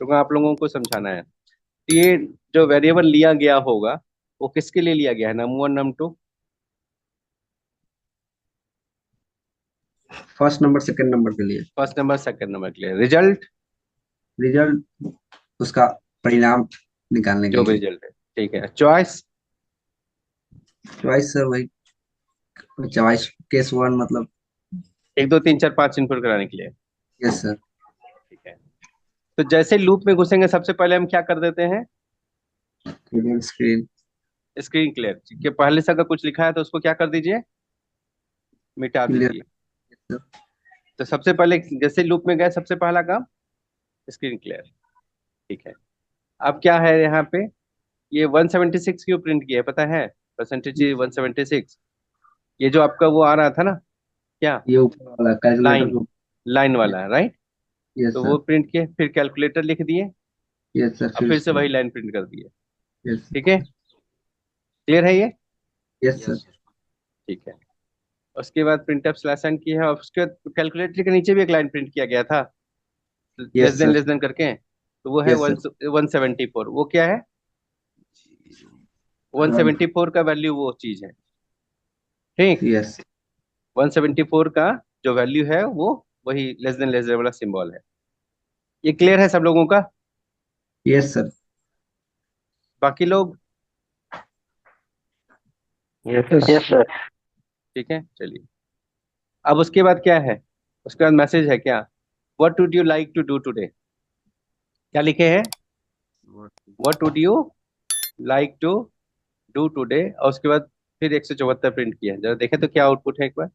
तो आप लोगों को समझाना है। तो ये जो वेरिएबल लिया गया होगा वो किसके लिए लिया गया है, नम 1 num 2? First number second number के लिए। फर्स्ट नंबर सेकंड नंबर के लिए। रिजल्ट, रिजल्ट उसका परिणाम निकालने के जो भी लिए। रिजल्ट है। ठीक है। चॉइस, चॉइस सर वही, चॉइस केस वन मतलब। 1 2 3 4 5 इनपुट कराने के लिए। Yes sir. ठीक है। तो जैसे लूप में घुसेंगे सबसे पहले हम क्या कर देते हैं, स्क्रीन। Screen clear. कि पहले से अगर कुछ लिखा है तो उसको क्या कर दीजिए, मिटा क्लियर। दीजिए। तो सबसे पहले जैसे लूप में गए सबसे पहला काम स्क्रीन क्लियर। ठीक है। अब क्या है यहाँ पे, ये 176 क्यों प्रिंट किया है पता है, परसेंटेज 176। ये जो आपका वो आ रहा था ना, क्या, ये ऊपर वाला कैलकुलेटर लाइन, को। लाइन वाला है राइट। यस तो सर। वो प्रिंट किए, फिर कैलकुलेटर लिख दिए, यस सर अब फिर फिर से उसके वही बाद। लाइन प्रिंट कर दिए। यस। ठीक है, क्लियर है ये। Yes sir. ठीक है। उसके बाद प्रिंट एफ स्लैश एन की है, और उसके बाद कैलकुलेटर के नीचे भी एक लाइन प्रिंट किया गया था, यस सर। लेस देन करके। तो वो है यस वन सर। 174। वो क्या है, 174 का वैल्यू वो चीज है। ठीक। यस। 174 का जो वैल्यू है वो वही लेस देन वाला सिंबल है। ये क्लियर है सब लोगों का। Yes sir. बाकी लोग, यस यस सर। सर। ठीक है चलिए। अब उसके बाद क्या है, उसके बाद मैसेज है क्या, what would you like to do today. क्या लिखे हैं, what would you like to do today, और उसके बाद फिर 174 प्रिंट किया है। जरा देखें तो क्या आउटपुट है एक बार,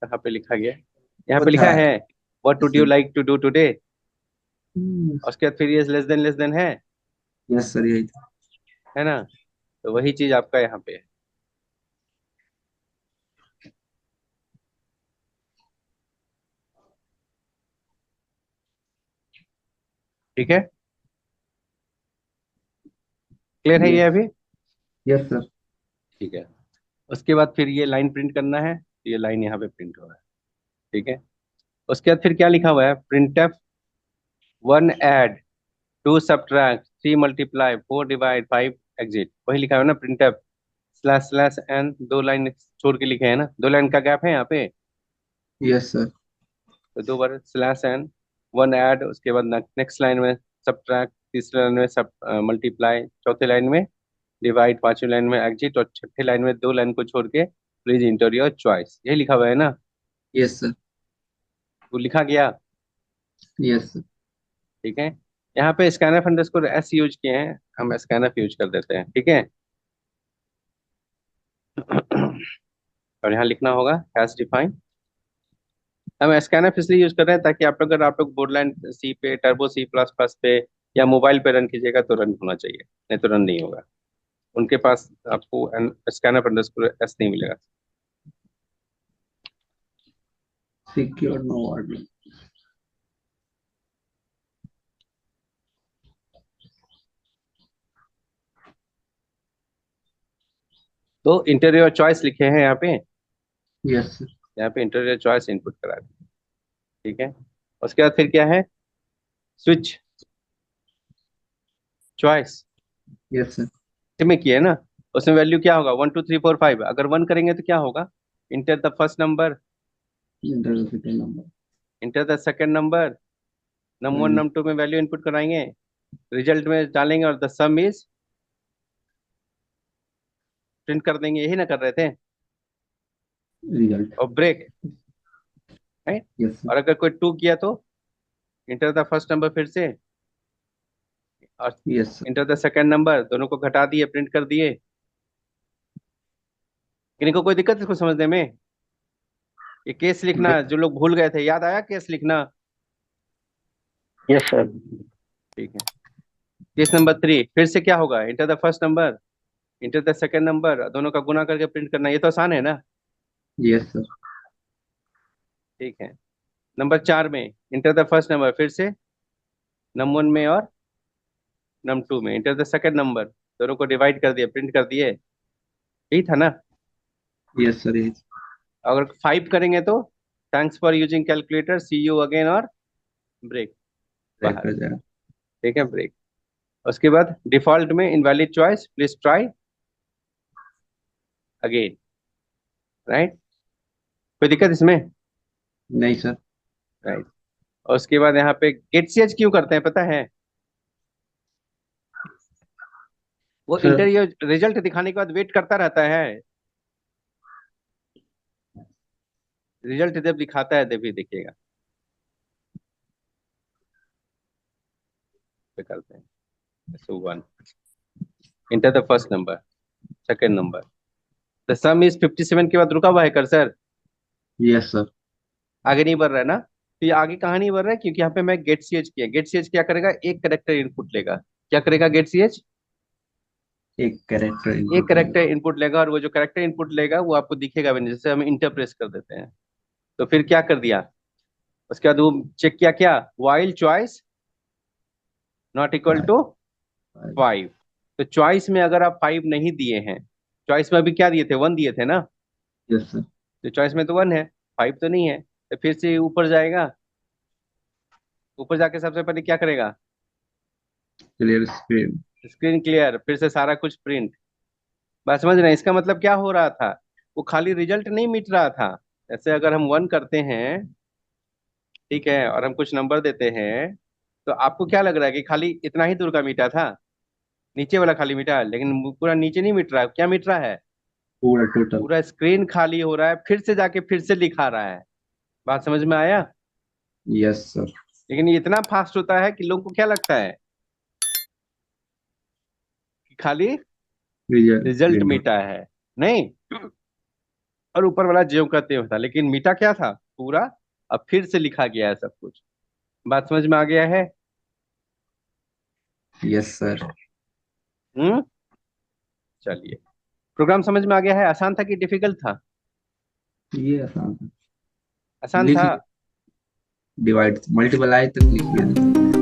कहाँ पे लिखा गया है। यहाँ वो पे था। लिखा है what yes would you sir. Like to do today, और उसके बाद फिर ये लेस देन यस सर यही था। है ना। तो वही चीज आपका यहाँ पे है। ठीक है, क्लियर है ये यस। अभी। Yes sir. ठीक है। उसके बाद फिर ये लाइन प्रिंट करना है, तो ये लाइन यहाँ पे प्रिंट हो रहा है। ठीक है। उसके बाद फिर क्या लिखा हुआ है, print f 1 add 2 subtract 3 multiply 4 divide 5 exit. वही लिखा हुआ है ना, print f slash slash n, दो लाइन छोड़ के लिखे हैं ना, दो लाइन का गैप है यहाँ पे। Yes sir. तो दो बार स्लैश एन, 1 ऐड, उसके बाद नेक्स्ट लाइन में सब्ट्रैक्ट, तीसरे लाइन में सब मल्टीप्लाई, चौथे लाइन में डिवाइड, पांचवी लाइन में एग्जिट, और छठे लाइन में दो लाइन को छोड़ के प्लीज इंटर योर चॉइस। यही लिखा हुआ है ना, यस सर। वो लिखा गया। Yes sir. ठीक है। यहाँ पे स्कैनफ अंडरस्कोर एस यूज किए हैं, हम स्कैनफ यूज कर देते हैं। ठीक है। और यहाँ लिखना होगा हैश डिफाइन। हम स्कैनफ इसलिए यूज कर रहे हैं ताकि आप लोग, अगर आप लोग बोर्डलाइन सी पे, टर्बो सी प्लस प्लस पे या मोबाइल पे रन कीजिएगा तो रन होना चाहिए, नहीं तो रन नहीं होगा। उनके पास आपको स्कैनफ अंडरस्कोर एस नहीं मिलेगा। Secure no warning. तो इंटीरियर चॉइस लिखे हैं यहाँ पे, यस सर। यहाँ पे इंटीरियर चॉइस इनपुट करा दें। ठीक है। उसके बाद फिर क्या है, स्विच चॉइस यस सर। में किया है ना। उसमें वैल्यू क्या होगा, 1 2 3 4 5। अगर वन करेंगे तो क्या होगा, enter the first number, enter the second number. Enter the second number, num 1 num 2 में वैल्यू इनपुट कराएंगे, रिजल्ट में डालेंगे, और द सम इज प्रिंट कर देंगे। यही ना कर रहे थे, रिजल्ट। और ब्रेक, राइट। Yes sir. और अगर कोई टू किया तो इंटर द फर्स्ट नंबर फिर से, और yes sir. Inter the second number, दोनों को घटा दिए, प्रिंट कर दिए। इनको कोई दिक्कत है इसको समझने में। ये केस लिखना जो लोग भूल गए थे, याद आया केस लिखना। Yes sir. ठीक है। केस नंबर 3 फिर से क्या होगा, enter the first number, enter the second number, दोनों का गुना करके प्रिंट करना। ये तो आसान है ना। Yes sir. ठीक है। नंबर 4 में इंटर द फर्स्ट नंबर, फिर से नम 1 में और नम 2 में इंटर द सेकंड नंबर, दोनों को डिवाइड कर दिया, प्रिंट कर दिए। यही था ना। यस सर यही। अगर 5 करेंगे तो thanks for using calculator, see you again, और ब्रेक, ब्रेक बाहर। कर जाएगा। ठीक है, ब्रेक। उसके बाद डिफॉल्ट में invalid choice, please try again, right. कोई दिक्कत इसमें? नहीं सर। राइट। और उसके बाद यहाँ पे गेट सीएच क्यों करते हैं पता है? वो सर इंटरव्यू रिजल्ट दिखाने के बाद वेट करता रहता है, रिजल्ट जब दिखाता है तभी देखिएगा। पे करते हैं, so one, inter the first number, second number, the some is 57 के बाद रुका हुआ है कर्सर, यस सर। आगे नहीं बढ़ रहा है ना? तो ये आगे कहाँ नहीं बढ़ रहा है? क्योंकि यहाँ पे मैं गेट सीएच किया। गेट सीएच क्या करेगा? एक करेक्टर इनपुट लेगा। क्या करेगा गेट सीएच? एक कैरेक्टर एक इनपुट करेक्टर लेगा। इनपुट लेगा, और वो जो करेक्टर इनपुट लेगा वो आपको दिखेगा भी नहीं, जैसे हम इंटर प्रेस कर देते हैं। तो फिर क्या कर दिया? उसके बाद वो चेक किया क्या? While choice not equal to 5। तो चॉइस में अगर आप 5 नहीं दिए हैं, चॉइस में अभी क्या दिए थे? 1 दिए थे ना? Yes sir. तो चॉइस में तो 1 है, 5 तो नहीं है। तो फिर से ऊपर जाएगा, ऊपर जाके सबसे पहले क्या करेगा? Clear screen. स्क्रीन क्लियर, फिर से सारा कुछ प्रिंट। बात समझ रहे हैं? इसका मतलब क्या हो रहा था? वो खाली रिजल्ट नहीं मिट रहा था। जैसे अगर हम 1 करते हैं, ठीक है, और हम कुछ नंबर देते हैं, तो आपको क्या लग रहा है कि खाली इतना ही दूर का मीटा था, नीचे वाला खाली मीटा है, लेकिन पूरा नीचे नहीं मिट रहा है। क्या मिट रहा है? पूरा टोटल। पूरा स्क्रीन खाली हो रहा है, फिर से जाके फिर से लिखा रहा है। बात समझ में आया? Yes sir. लेकिन ये इतना फास्ट होता है कि लोगों को क्या लगता है कि खाली रिजल्ट रिजल्ट प्रिंट मिटा है। नहीं, और ऊपर वाला ज्यों का त्यों था, लेकिन मीठा क्या था? पूरा। अब फिर से लिखा गया है सब कुछ। बात समझ में आ गया है? Yes sir. हम्म। चलिए, प्रोग्राम समझ में आ गया है? आसान था कि डिफिकल्ट था? ये आसान था। आसान था। लिख डिवाइड मल्टीप्लाई तक लिख लिया था।